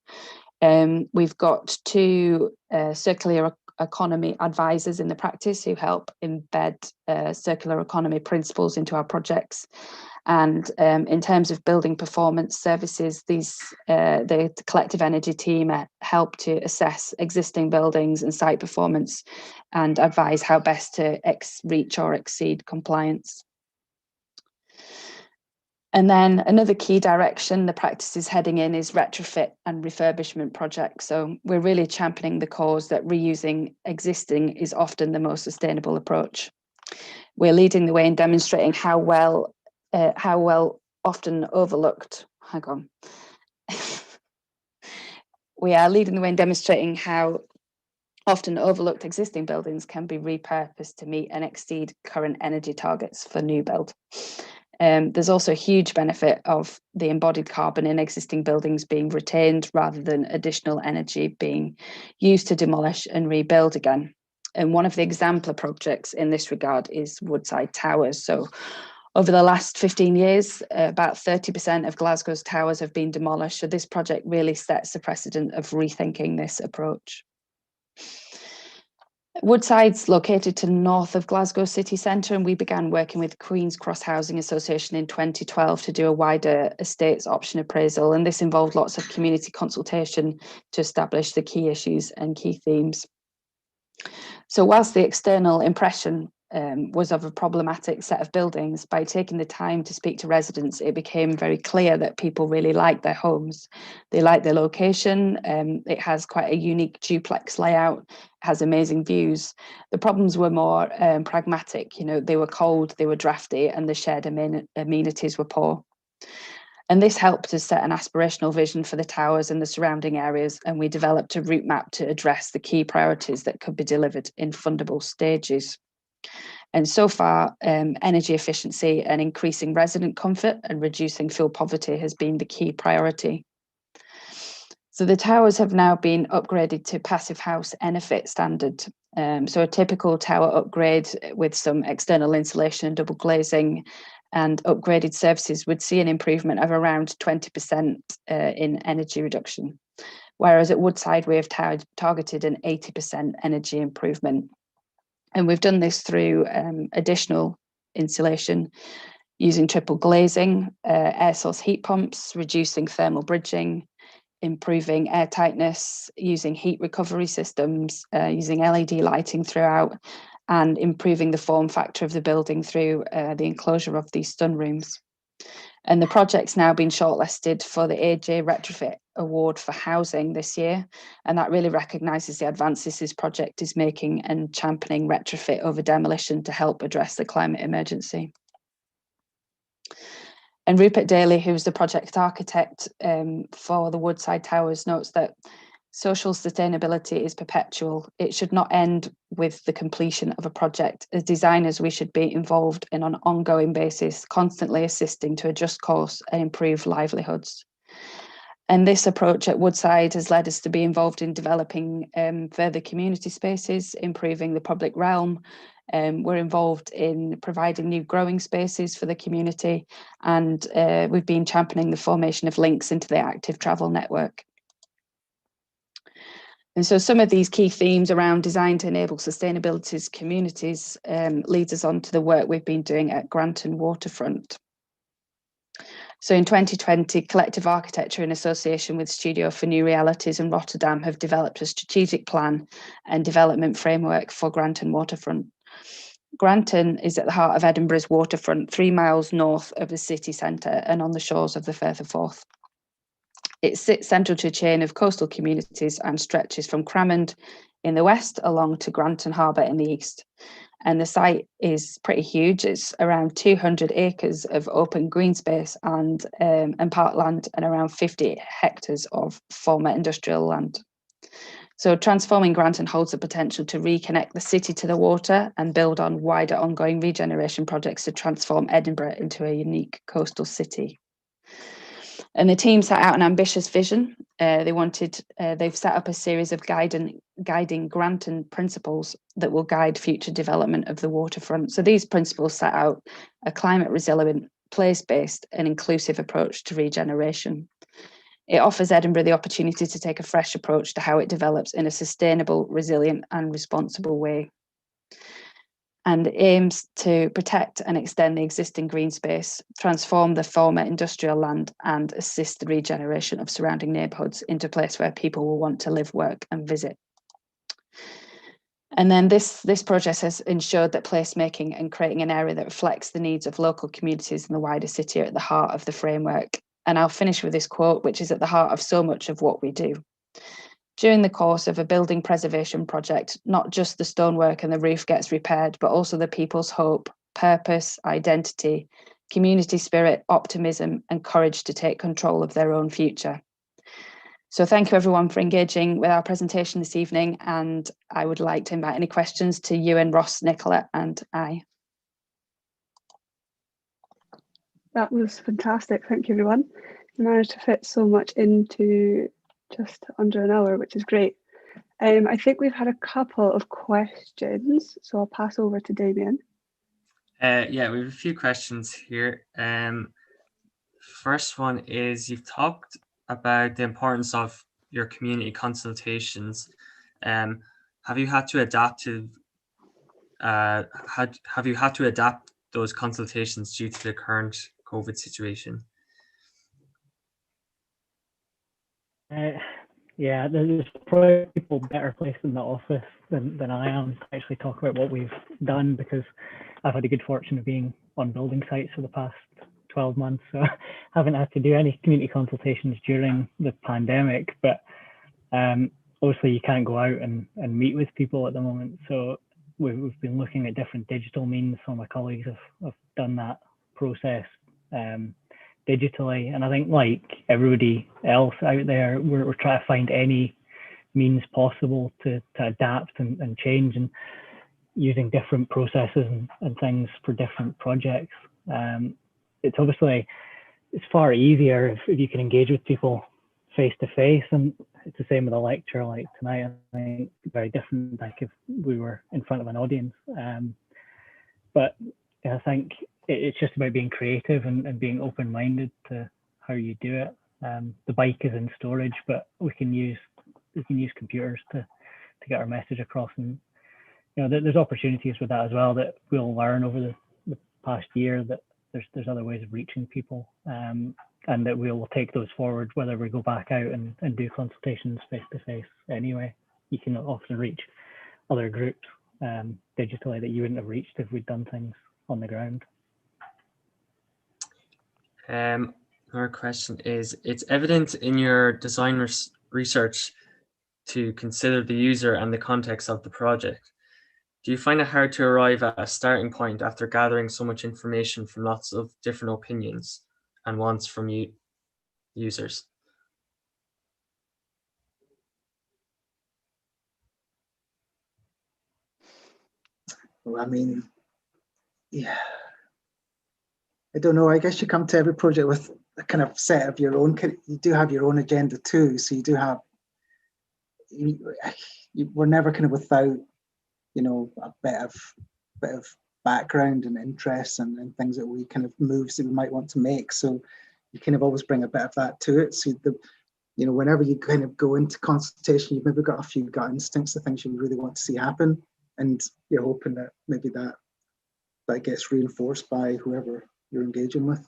We've got 2 circular economy advisors in the practice who help embed circular economy principles into our projects. And in terms of building performance services, the Collective Energy team help to assess existing buildings and site performance and advise how best to reach or exceed compliance. And then another key direction the practice is heading in is retrofit and refurbishment projects. So we're really championing the cause that reusing existing is often the most sustainable approach. We're leading the way in demonstrating how well often overlooked, we are leading the way in demonstrating how often overlooked existing buildings can be repurposed to meet and exceed current energy targets for new build. There's also a huge benefit of the embodied carbon in existing buildings being retained rather than additional energy being used to demolish and rebuild again. And one of the exemplar projects in this regard is Woodside Towers. So over the last 15 years, about 30% of Glasgow's towers have been demolished. So this project really sets the precedent of rethinking this approach. Woodside's located to the north of Glasgow city centre, and we began working with Queen's Cross Housing Association in 2012 to do a wider estates option appraisal. And this involved lots of community consultation to establish the key issues and key themes. So whilst the external impression was of a problematic set of buildings, by taking the time to speak to residents, it became very clear that people really like their homes. They like their location. It has quite a unique duplex layout, has amazing views. The problems were more pragmatic. You know, they were cold, they were drafty, and the shared amenities were poor. And this helped us set an aspirational vision for the towers and the surrounding areas, and we developed a route map to address the key priorities that could be delivered in fundable stages. And so far, energy efficiency and increasing resident comfort and reducing fuel poverty has been the key priority. So the towers have now been upgraded to Passive House ENERPHit standard. So a typical tower upgrade with some external insulation and double glazing and upgraded services would see an improvement of around 20% in energy reduction. Whereas at Woodside, we have targeted an 80% energy improvement. And we've done this through additional insulation, using triple glazing, air source heat pumps, reducing thermal bridging, improving air tightness, using heat recovery systems, using LED lighting throughout, and improving the form factor of the building through the enclosure of these sunrooms. And the project's now been shortlisted for the AJ Retrofit Award for Housing this year. And that really recognises the advances this project is making and championing retrofit over demolition to help address the climate emergency. And Rupert Daly, who's the project architect for the Woodside Towers, notes that social sustainability is perpetual. It should not end with the completion of a project. As designers, we should be involved in an ongoing basis, constantly assisting to adjust course and improve livelihoods. And this approach at Woodside has led us to be involved in developing further community spaces, improving the public realm. We're involved in providing new growing spaces for the community, and we've been championing the formation of links into the active travel network. And so some of these key themes around design to enable sustainability's communities leads us on to the work we've been doing at Granton Waterfront. So in 2020, Collective Architecture, in association with Studio for New Realities in Rotterdam, have developed a strategic plan and development framework for Granton waterfront. Granton is at the heart of Edinburgh's waterfront, 3 miles north of the city centre and on the shores of the Firth of Forth. It sits central to a chain of coastal communities and stretches from Cramond in the west along to Granton Harbour in the east. And the site is pretty huge. It's around 200 acres of open green space and parkland, and around 50 hectares of former industrial land. So transforming Granton holds the potential to reconnect the city to the water and build on wider ongoing regeneration projects to transform Edinburgh into a unique coastal city. And the team set out an ambitious vision. They've set up a series of guiding Granton principles that will guide future development of the waterfront. So these principles set out a climate resilient, place-based and inclusive approach to regeneration. It offers Edinburgh the opportunity to take a fresh approach to how it develops in a sustainable, resilient and responsible way. And aims to protect and extend the existing green space, transform the former industrial land and assist the regeneration of surrounding neighbourhoods into a place where people will want to live, work and visit. And then this project has ensured that placemaking and creating an area that reflects the needs of local communities and the wider city are at the heart of the framework. And I'll finish with this quote, which is at the heart of so much of what we do. During the course of a building preservation project, not just the stonework and the roof gets repaired, but also the people's hope, purpose, identity, community spirit, optimism, and courage to take control of their own future. So thank you everyone for engaging with our presentation this evening, and I would like to invite any questions to Ewan, Ross, Nicola, and I. That was fantastic. Thank you, everyone. You managed to fit so much into just under an hour, which is great. I think we've had a couple of questions, so I'll pass over to Damien. Yeah, we have a few questions here. First one is, you've talked about the importance of your community consultations. Have you had to adapt those consultations due to the current COVID situation? Yeah, there's probably people better placed in the office than I am to actually talk about what we've done, because I've had the good fortune of being on building sites for the past 12 months, so I haven't had to do any community consultations during the pandemic. But obviously you can't go out and meet with people at the moment, so we've been looking at different digital means. Some of my colleagues have done that process digitally, and I think, like everybody else out there, we're trying to find any means possible to adapt and change, and using different processes and things for different projects. It's obviously, it's far easier if you can engage with people face to face, and it's the same with a lecture like tonight. I think very different like if we were in front of an audience. But I think it's just about being creative and being open-minded to how you do it. The bike is in storage, but we can use computers to get our message across, and there's opportunities with that as well that we'll learn over the past year, that there's other ways of reaching people, and that we'll take those forward whether we go back out and do consultations face to face. Anyway, you can often reach other groups digitally that you wouldn't have reached if we'd done things on the ground. Another question is, it's evident in your design research to consider the user and the context of the project. Do you find it hard to arrive at a starting point after gathering so much information from lots of different opinions and wants from users? Well, I mean, yeah, I don't know. I guess you come to every project with a kind of set of your own. You do have your own agenda too, so you do have. We're never kind of without, a bit of background and interests and things that we kind of moves that we might want to make. So you kind of always bring a bit of that to it. So whenever you kind of go into consultation, you've maybe got a few gut instincts of things you really want to see happen, and you're hoping that maybe that gets reinforced by whoever you're engaging with.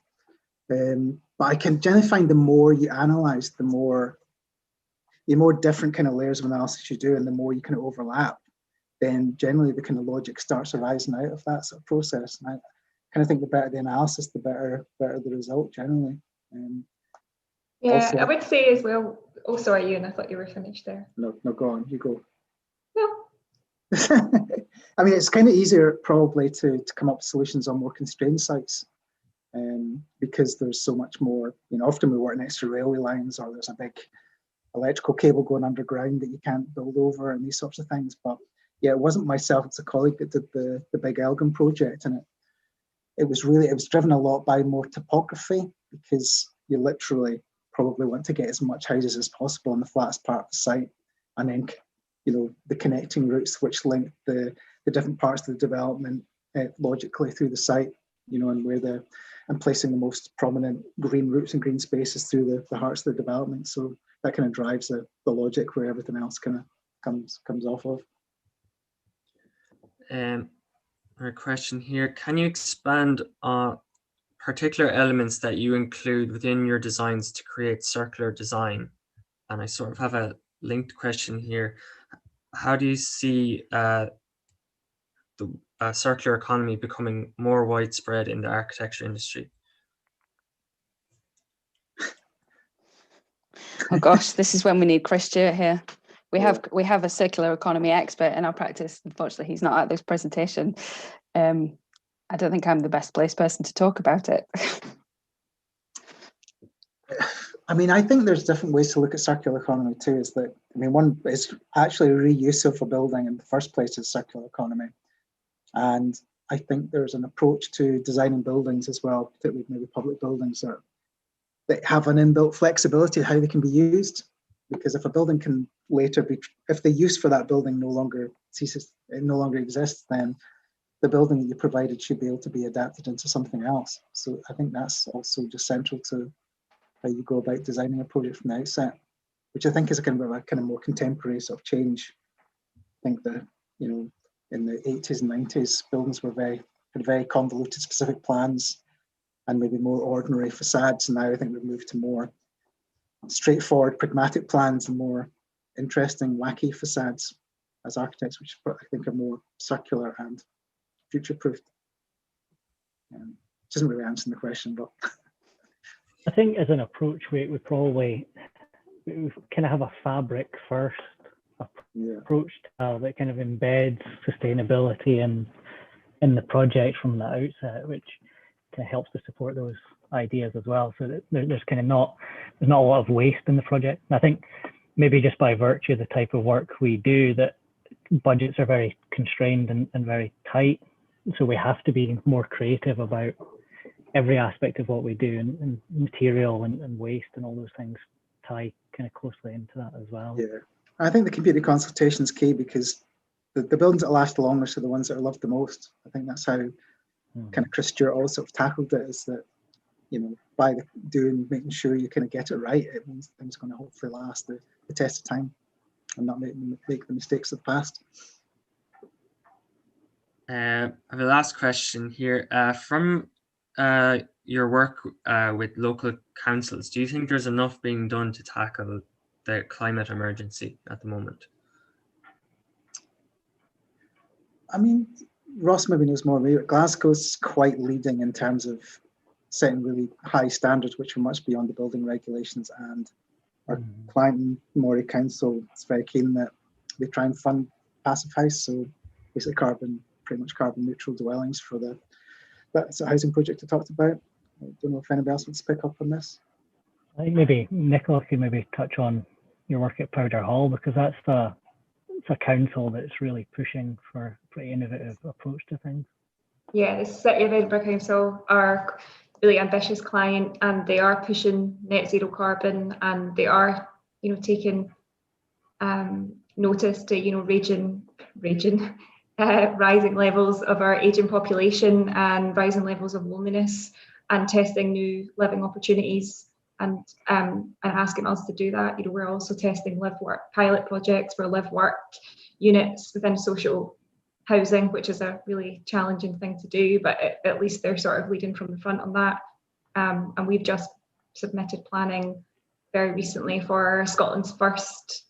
But I can generally find the more you analyze, the more different kind of layers of analysis you do, and the more you kind of overlap, then generally the kind of logic starts arising out of that sort of process. And I kind of think the better the analysis, the better the result generally. Yeah, also, I would say as well. Oh, sorry, Ewan, I thought you were finished there. No, go on, you go. No. I mean, it's kind of easier probably to come up with solutions on more constrained sites, because there's so much more, often we work next to railway lines, or there's a big electrical cable going underground that you can't build over, and these sorts of things. But yeah, it wasn't myself, it's a colleague that did the Big Elgin project, and it was driven a lot by more topography, because you literally probably want to get as much houses as possible on the flattest part of the site, and then the connecting routes which link the different parts of the development logically through the site, and placing the most prominent green routes and green spaces through the hearts of the development. So that kind of drives the logic where everything else kind of comes off of. Our question here: can you expand on particular elements that you include within your designs to create circular design? And I sort of have a linked question here. How do you see the circular economy becoming more widespread in the architecture industry? Oh gosh, this is when we need Chris Stewart here. We have a circular economy expert in our practice. Unfortunately, he's not at this presentation. I don't think I'm the best placed person to talk about it. I mean, I think there's different ways to look at circular economy too. One is actually reuse of a building in the first place is circular economy. And I think there's an approach to designing buildings as well, particularly maybe public buildings that have an inbuilt flexibility of how they can be used. Because if a building can later if the use for that building no longer exists, then the building that you provided should be able to be adapted into something else. So I think that's also just central to how you go about designing a project from the outset, which I think is a kind of more contemporary sort of change. I think that, in the 80s and 90s, buildings were very convoluted specific plans and maybe more ordinary facades. And now I think we've moved to more straightforward, pragmatic plans and more interesting, wacky facades as architects, which I think are more circular and future-proofed. Which isn't really answering the question, but I think as an approach, we kind of have a fabric first approach that kind of embeds sustainability in the project from the outset, which kind of helps to support those ideas as well. So that there's not a lot of waste in the project. And I think maybe just by virtue of the type of work we do, that budgets are very constrained and very tight. So we have to be more creative about every aspect of what we do, and material and waste and all those things tie kind of closely into that as well. Yeah, I think the community consultation is key, because the buildings that last the longest are the ones that are loved the most. I think that's how kind of Chris Stewart also sort of tackled it, is that, by making sure you kind of get it right, it means things are going to hopefully last the test of time and not make the mistakes of the past. I have a last question here. From your work with local councils, do you think there's enough being done to tackle the climate emergency at the moment? I mean, Ross maybe knows more than me, but Glasgow's quite leading in terms of setting really high standards, which are much beyond the building regulations. And our client in Moray Council is very keen that they try and fund passive house, so basically pretty much carbon neutral dwellings for that's a housing project I talked about. I don't know if anybody else wants to pick up on this. I think maybe Nicola could maybe touch on your work at Powder Hall, because it's a council that's really pushing for a pretty innovative approach to things. Yeah, the City of Edinburgh Council are a really ambitious client, and they are pushing net zero carbon, and they are, taking notice to, rising levels of our aging population and rising levels of loneliness, and testing new living opportunities, and asking us to do that. We're also testing live work pilot projects for live work units within social housing, which is a really challenging thing to do, but at least they're sort of leading from the front on that. and we've just submitted planning very recently for Scotland's first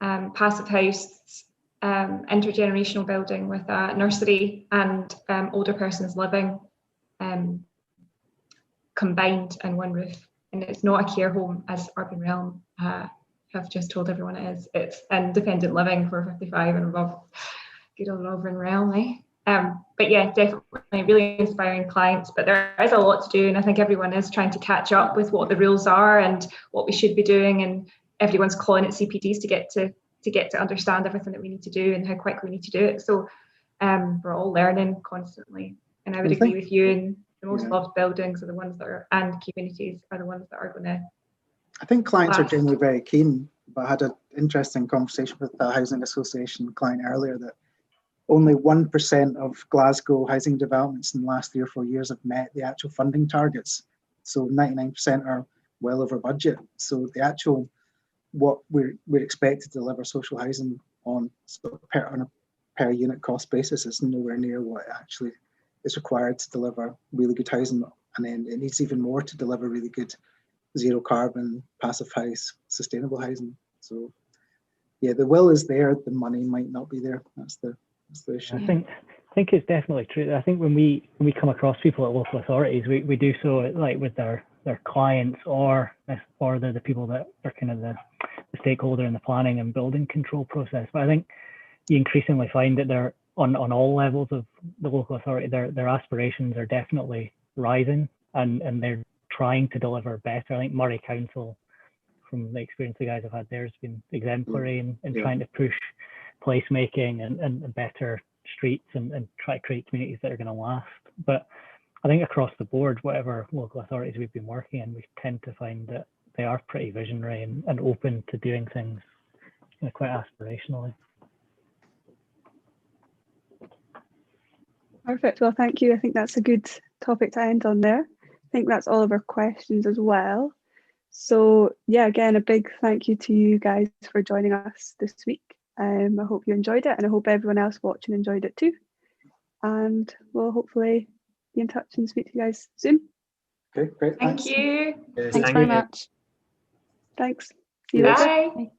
passive house intergenerational building with a nursery and older persons living combined in one roof. And it's not a care home, as Urban Realm have just told everyone it is. It's independent living for 55 and above. Good old Urban Realm, eh? But yeah, definitely really inspiring clients, but there is a lot to do, and I think everyone is trying to catch up with what the rules are and what we should be doing, and everyone's calling it CPDs to get to understand everything that we need to do and how quick we need to do it. So we're all learning constantly, and I would agree with you, and the most loved buildings are the ones that are, and communities are the ones that are going to. I think clients are generally very keen, but I had an interesting conversation with a housing association client earlier that only 1% of Glasgow housing developments in the last 3 or 4 years have met the actual funding targets. So 99% are well over budget. So the actual, what we're expected to deliver social housing on a per unit cost basis is nowhere near what actually is required to deliver really good housing. And then it needs even more to deliver really good zero carbon, passive house, sustainable housing. So yeah, the will is there, the money might not be there. That's the issue. I think it's definitely true. I think when we come across people at local authorities, we do so like with their clients or they're the people that are kind of the stakeholder in the planning and building control process. But I think you increasingly find that they're on all levels of the local authority, their aspirations are definitely rising, and they're trying to deliver better. I think Moray Council, from the experience the guys have had there, has been exemplary in trying to push placemaking and better streets and try to create communities that are going to last. But I think across the board, whatever local authorities we've been working in, we tend to find that they are pretty visionary and open to doing things quite aspirationally. Perfect. Well, thank you. I think that's a good topic to end on there. I think that's all of our questions as well. So yeah, again, a big thank you to you guys for joining us this week. I hope you enjoyed it, and I hope everyone else watching enjoyed it too. And we'll hopefully be in touch and speak to you guys soon. Okay, great. Thank you. Thanks very much. Thanks. See you later. Bye.